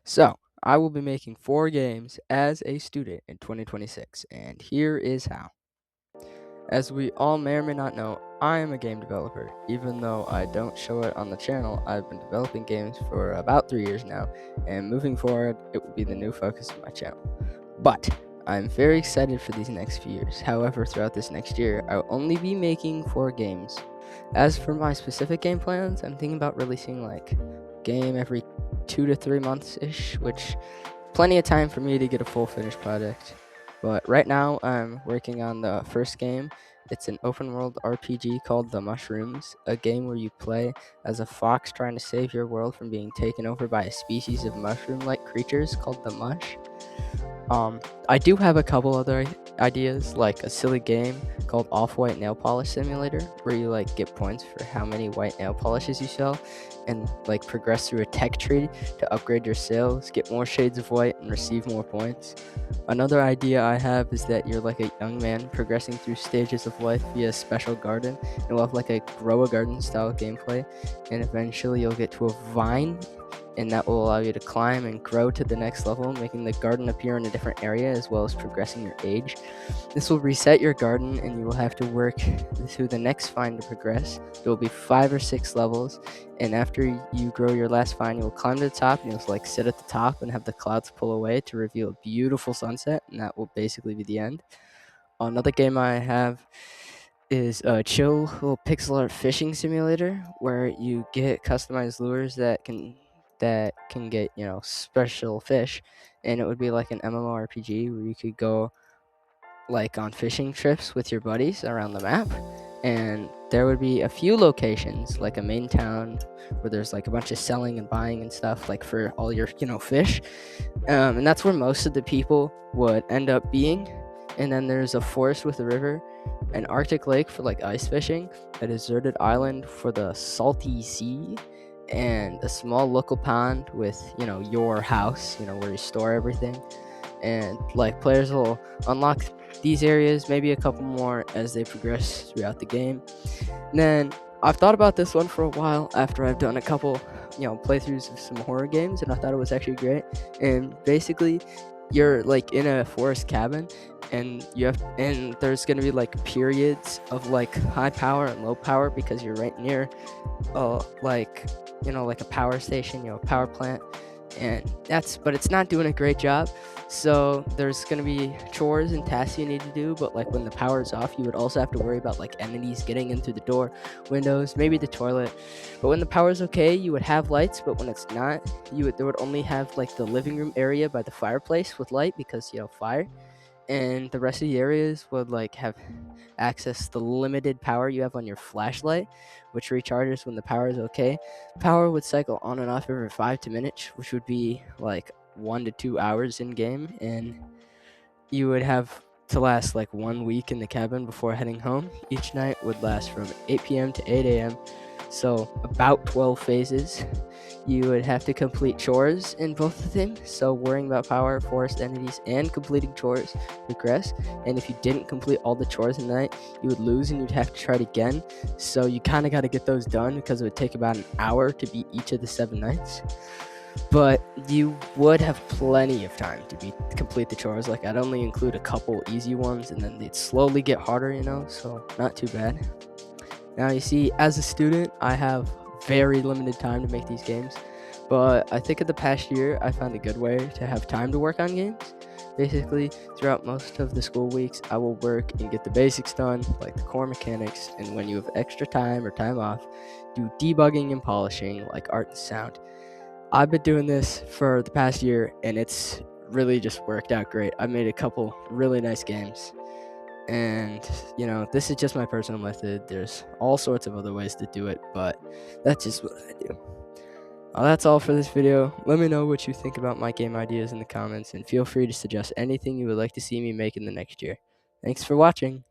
So, I will be making 4 games as a student in 2026, and here is how. As we all may or may not know, I am a game developer. Even though I don't show it on the channel, I've been developing games for about 3 years now, and moving forward, it will be the new focus of my channel. But I'm very excited for these next few years. However, throughout this next year, I will only be making 4 games. As for my specific game plans, I'm thinking about releasing like game every 2 to 3 months ish, which plenty of time for me to get a full finished project. But right now, I'm working on the first game. It's an open world RPG called The Mushrooms, a game where you play as a fox trying to save your world from being taken over by a species of mushroom like creatures called the Mush. Um, I do have a couple other ideas, like a silly game called Off-White Nail Polish Simulator, where you like get points for how many white nail polishes you sell, and like progress through a tech tree to upgrade your sales, get more shades of white, and receive more points. Another idea I have is that you're like a young man progressing through stages of life via a special garden, and you'll have like a grow a garden style gameplay, and eventually you'll get to a vine, and that will allow you to climb and grow to the next level, making the garden appear in a different area as well as progressing your age. This will reset your garden, and you will have to work through the next vine to progress. There will be 5 or 6 levels, and after you grow your last vine, you'll climb to the top, and you'll like sit at the top and have the clouds pull away to reveal a beautiful sunset, and that will basically be the end. Another game I have is a chill little pixel art fishing simulator where you get customized lures that can get special fish, and it would be like an MMORPG where you could go like on fishing trips with your buddies around the map, and there would be a few locations like a main town where there's like a bunch of selling and buying and stuff like for all your fish, and that's where most of the people would end up being. And then there's a forest with a river, an Arctic lake for like ice fishing, a deserted island for the salty sea, and a small local pond with your house, where you store everything. And like players will unlock these areas, maybe a couple more as they progress throughout the game. And then I've thought about this one for a while after I've done a couple playthroughs of some horror games, and I thought it was actually great. And basically you're like in a forest cabin, and there's going to be like periods of like high power and low power because you're right near like like a power station, power plant. But it's not doing a great job. So there's going to be chores and tasks you need to do, but like when the power is off, you would also have to worry about like enemies getting in through the door, windows, maybe the toilet. But when the power is okay, you would have lights, but when it's not, there would only have like the living room area by the fireplace with light because fire, and the rest of the areas would like have access the limited power you have on your flashlight, which recharges when the power is okay. Power would cycle on and off every 5 minutes, which would be like 1 to 2 hours in game, and you would have to last like 1 week in the cabin before heading home. Each night would last from 8 p.m. to 8 a.m., so about 12 phases. You would have to complete chores in both of them, so worrying about power, forest entities, and completing chores progress. And if you didn't complete all the chores in the night, you would lose and you'd have to try it again. So you kind of got to get those done because it would take about an hour to beat each of the 7 nights. But you would have plenty of time to complete the chores. Like I'd only include a couple easy ones, and then they'd slowly get harder, so not too bad. Now you see, as a student, I have very limited time to make these games, but I think in the past year, I found a good way to have time to work on games. Basically, throughout most of the school weeks, I will work and get the basics done, like the core mechanics, and when you have extra time or time off, do debugging and polishing, like art and sound. I've been doing this for the past year, and it's really just worked out great. I made a couple really nice games. And this is just my personal method. There's all sorts of other ways to do it, but that's just what I do. That's all for this video. Let me know what you think about my game ideas in the comments, and feel free to suggest anything you would like to see me make in the next year. Thanks for watching.